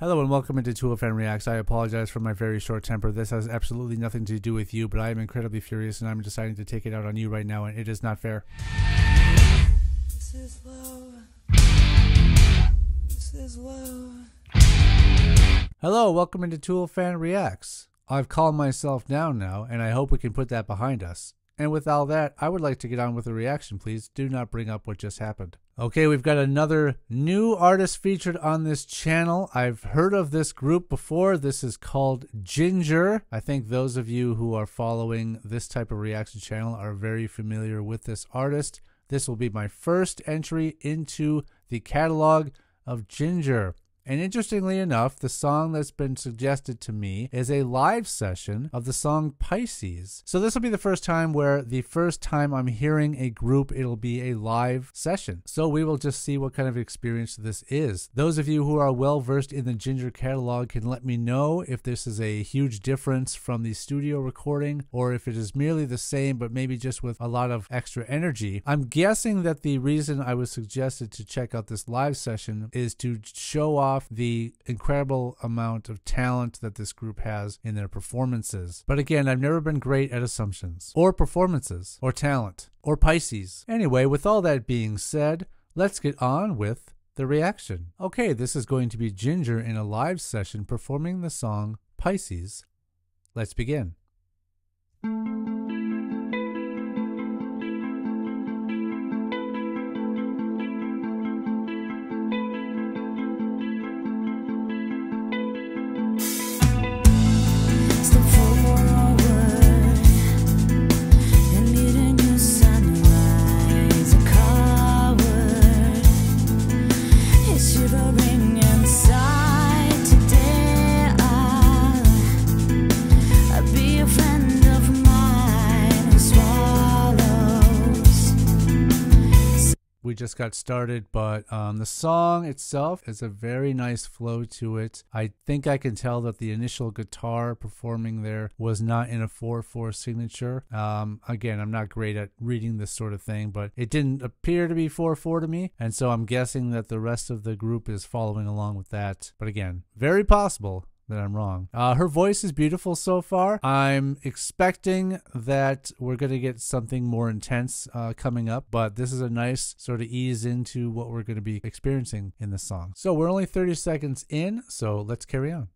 Hello and welcome into Tool Fan Reacts. I apologize for my very short temper. This has absolutely nothing to do with you, but I am incredibly furious and I'm deciding to take it out on you right now, and it is not fair. This is love. This is love. Hello, welcome into Tool Fan Reacts. I've calmed myself down now, and I hope we can put that behind us. And with all that, I would like to get on with the reaction, please. Do not bring up what just happened. Okay, we've got another new artist featured on this channel. I've heard of this group before. This is called Ginger. I think those of you who are following this type of reaction channel are very familiar with this artist. This will be my first entry into the catalog of Ginger. And interestingly enough, the song that's been suggested to me is a live session of the song Pisces. So this will be the first time where the first time I'm hearing a group, it'll be a live session. So we will just see what kind of experience this is. Those of you who are well versed in the Ginger catalog can let me know if this is a huge difference from the studio recording or if it is merely the same but maybe just with a lot of extra energy. I'm guessing that the reason I was suggested to check out this live session is to show off the incredible amount of talent that this group has in their performances. But again, I've never been great at assumptions or performances or talent or Pisces. Anyway, with all that being said, let's get on with the reaction. Okay, this is going to be Ginger in a live session performing the song Pisces. Let's begin. We just got started, but the song itself has a very nice flow to it. I think I can tell that the initial guitar performing there was not in a 4/4 signature. Again, I'm not great at reading this sort of thing, but it didn't appear to be 4/4 to me, and so I'm guessing that the rest of the group is following along with that. But again, very possible that I'm wrong. Her voice is beautiful so far. I'm expecting that we're going to get something more intense coming up, but this is a nice sort of ease into what we're going to be experiencing in the song. So we're only 30 seconds in, so let's carry on.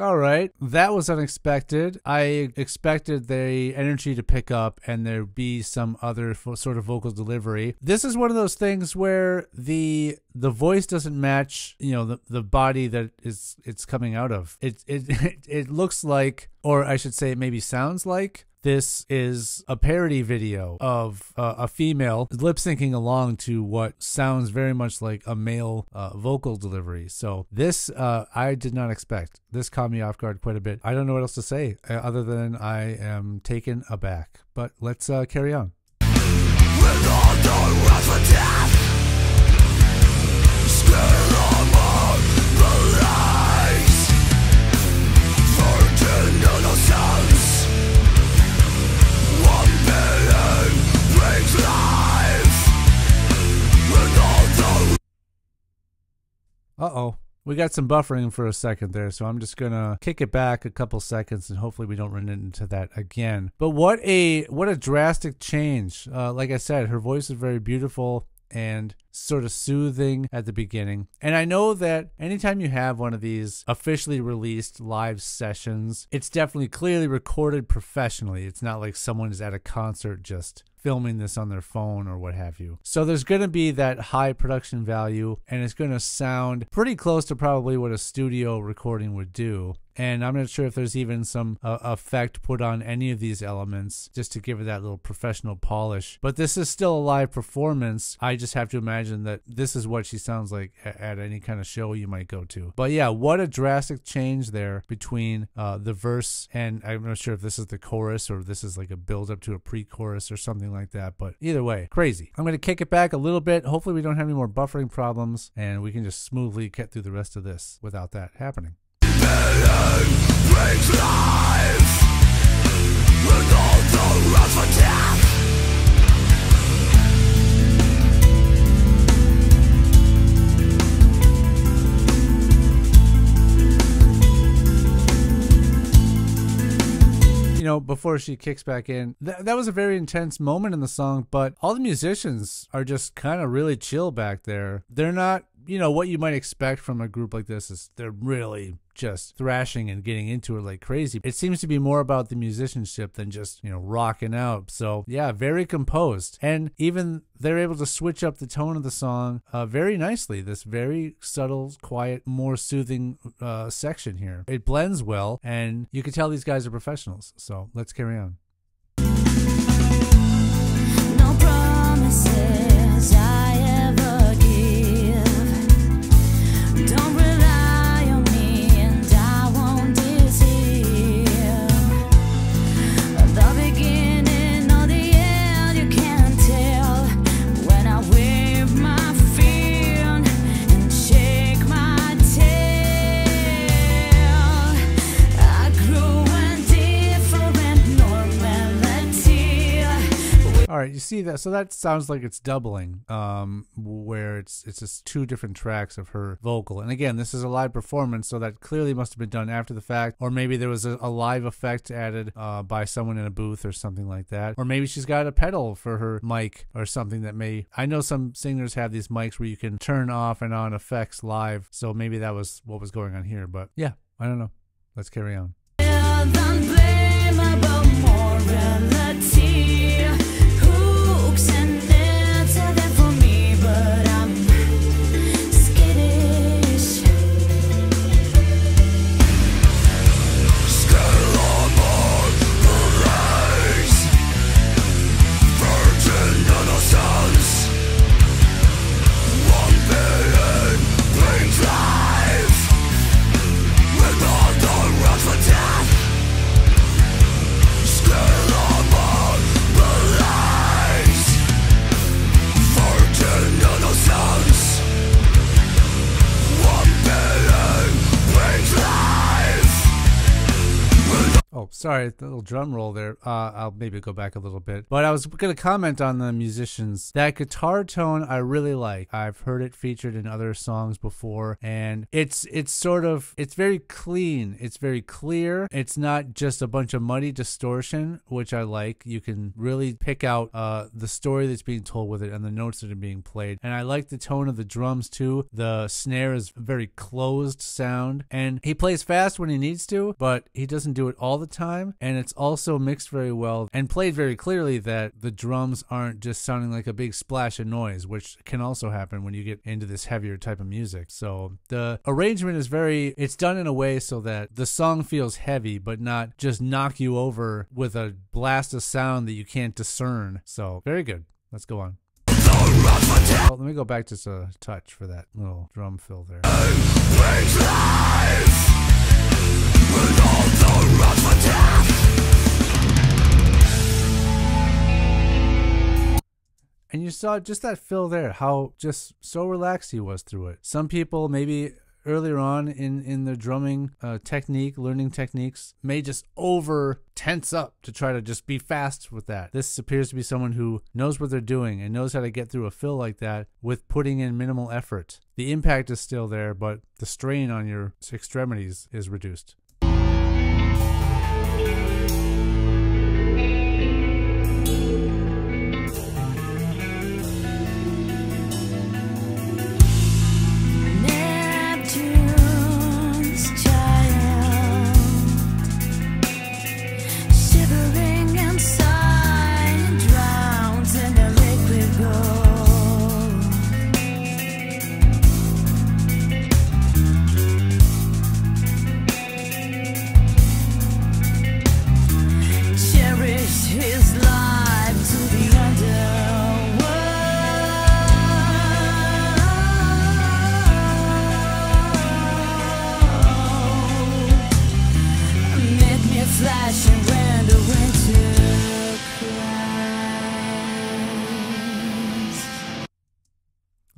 All right, that was unexpected. I expected the energy to pick up and there be some other sort of vocal delivery. This is one of those things where the voice doesn't match, you know, the body that it's coming out of. It looks like, or I should say, it maybe sounds like this is a parody video of a female lip syncing along to what sounds very much like a male vocal delivery. So this I did not expect. This caught me off guard quite a bit. I don't know what else to say other than I am taken aback. But let's carry on. Uh-oh. We got some buffering for a second there, so I'm just gonna kick it back a couple seconds and hopefully we don't run into that again. But what a drastic change. Like I said, her voice is very beautiful and sort of soothing at the beginning. And I know that anytime you have one of these officially released live sessions, it's definitely clearly recorded professionally. It's not like someone is at a concert just filming this on their phone or what have you. So there's going to be that high production value, and it's going to sound pretty close to probably what a studio recording would do. And I'm not sure if there's even some effect put on any of these elements just to give it that little professional polish. But this is still a live performance. I just have to imagine that this is what she sounds like at any kind of show you might go to. But yeah, what a drastic change there between the verse, and I'm not sure if this is the chorus or this is like a build up to a pre-chorus or something like that. But either way, crazy. I'm going to kick it back a little bit. Hopefully we don't have any more buffering problems and we can just smoothly get through the rest of this without that happening. Brings life with all the runs for death. You know, before she kicks back in, that was a very intense moment in the song, but all the musicians are just kind of really chill back there. They're not, you know, what you might expect from a group like this is they're really just thrashing and getting into it like crazy. It seems to be more about the musicianship than just, you know, rocking out. So yeah, very composed. And even they're able to switch up the tone of the song very nicely. This very subtle, quiet, more soothing section here. It blends well, and you can tell these guys are professionals. So let's carry on. No promises I ever give. Don't rely on me and I won't deceive. The beginning or the end you can't tell. When I wave my fin and shake my tail, I grew a different normality. All right, you see that? So that sounds like it's doubling, where it's just two different tracks of her vocal. And again, this is a live performance, so that clearly must have been done after the fact, or maybe there was a live effect added by someone in a booth or something like that, or maybe she's got a pedal for her mic or something that may. I know some singers have these mics where you can turn off and on effects live, so maybe that was what was going on here. But yeah, I don't know. Let's carry on. Unblameable morality. Hooks and nets are there for me, but I'm skittish. Scale among the race, virgin innocence. One being brings life with all the runs for death. Scale among the race, virgin innocence. One being brings life. Oh, sorry, the little drum roll there. I'll maybe go back a little bit. But I was going to comment on the musicians. That guitar tone I really like. I've heard it featured in other songs before, and it's very clean. It's very clear. It's not just a bunch of muddy distortion, which I like. You can really pick out the story that's being told with it and the notes that are being played. And I like the tone of the drums too. The snare is very closed sound, and he plays fast when he needs to, but he doesn't do it all the time. And it's also mixed very well and played very clearly that the drums aren't just sounding like a big splash of noise, which can also happen when you get into this heavier type of music. So the arrangement is it's done in a way so that the song feels heavy, but not just knock you over with a blast of sound that you can't discern. So very good. Let's go on. Well, let me go back just a touch for that little drum fill there. Brings life with all the runs for death. And you saw just that fill there, how just so relaxed he was through it. Some people maybe earlier on in their drumming technique, learning techniques, may just over tense up to try to just be fast with that. This appears to be someone who knows what they're doing and knows how to get through a fill like that with putting in minimal effort. The impact is still there, but the strain on your extremities is reduced.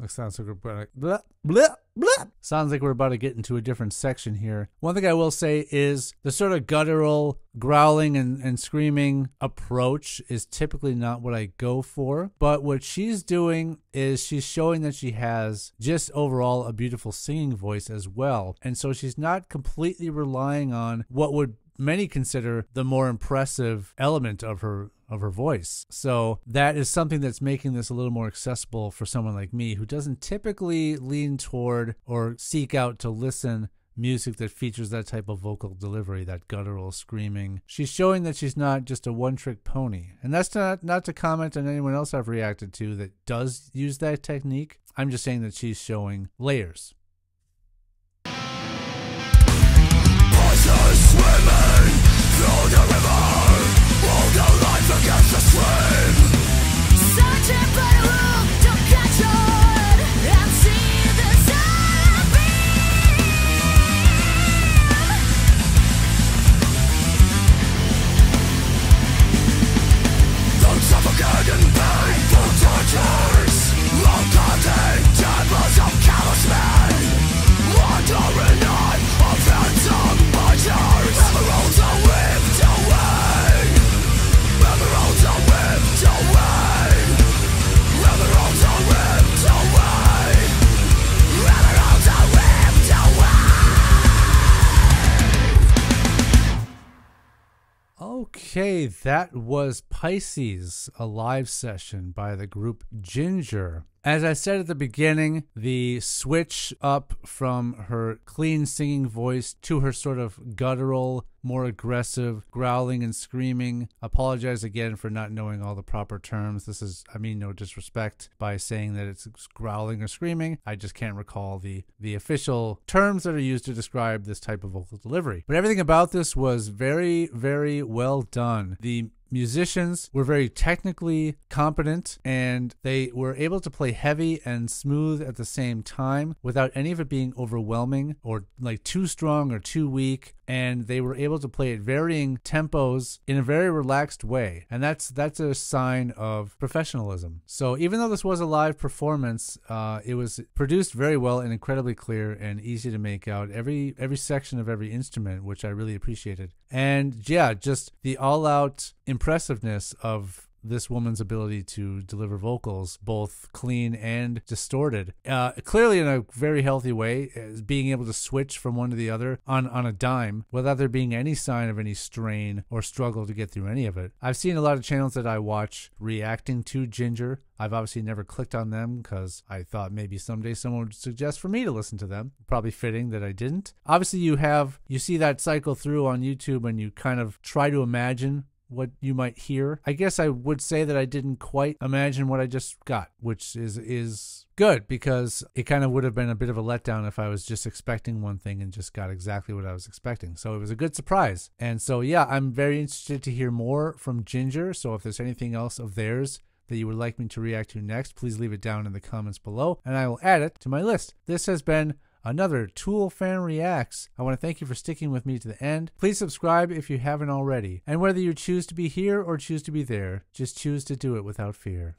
It sounds like we're about to, blah, blah, blah. Sounds like we're about to get into a different section here. One thing I will say is the sort of guttural growling and screaming approach is typically not what I go for. But what she's doing is she's showing that she has just overall a beautiful singing voice as well. And so she's not completely relying on what would many consider the more impressive element of her voice. So that is something that's making this a little more accessible for someone like me who doesn't typically lean toward or seek out to listen music that features that type of vocal delivery, that guttural screaming. She's showing that she's not just a one-trick pony. And that's not to comment on anyone else I've reacted to that does use that technique. I'm just saying that she's showing layers. Swimming through the river, all the life against the stream. Searching for the room to catch on and see the sun beam. Don't suffocate in painful tortures, long-cutting chambers of callous men, wandering on of phantom butchers. Emeralds are whipped away, emeralds are whipped away, emeralds are whipped away, emeralds are whipped away. Okay, that was Pisces, a live session by the group Ginger. As I said at the beginning, the switch up from her clean singing voice to her sort of guttural, more aggressive growling and screaming. Apologize again for not knowing all the proper terms. This is, I mean no disrespect by saying that it's growling or screaming. I just can't recall the official terms that are used to describe this type of vocal delivery. But everything about this was very, very well done. The musicians were very technically competent, and they were able to play heavy and smooth at the same time without any of it being overwhelming or like too strong or too weak. And they were able to play at varying tempos in a very relaxed way. And that's a sign of professionalism. So even though this was a live performance, it was produced very well and incredibly clear and easy to make out every section of every instrument, which I really appreciated. And yeah, just the all-out impressiveness of this woman's ability to deliver vocals, both clean and distorted, clearly in a very healthy way, being able to switch from one to the other on a dime without there being any sign of any strain or struggle to get through any of it. I've seen a lot of channels that I watch reacting to Ginger. I've obviously never clicked on them because I thought maybe someday someone would suggest for me to listen to them. Probably fitting that I didn't. Obviously you see that cycle through on YouTube and you kind of try to imagine what you might hear. I guess I would say that I didn't quite imagine what I just got, which is good because it kind of would have been a bit of a letdown if I was just expecting one thing and just got exactly what I was expecting. So it was a good surprise. And so yeah, I'm very interested to hear more from Ginger. So if there's anything else of theirs that you would like me to react to next, please leave it down in the comments below and I will add it to my list. This has been another Tool Fan Reacts. I want to thank you for sticking with me to the end. Please subscribe if you haven't already. And whether you choose to be here or choose to be there, just choose to do it without fear.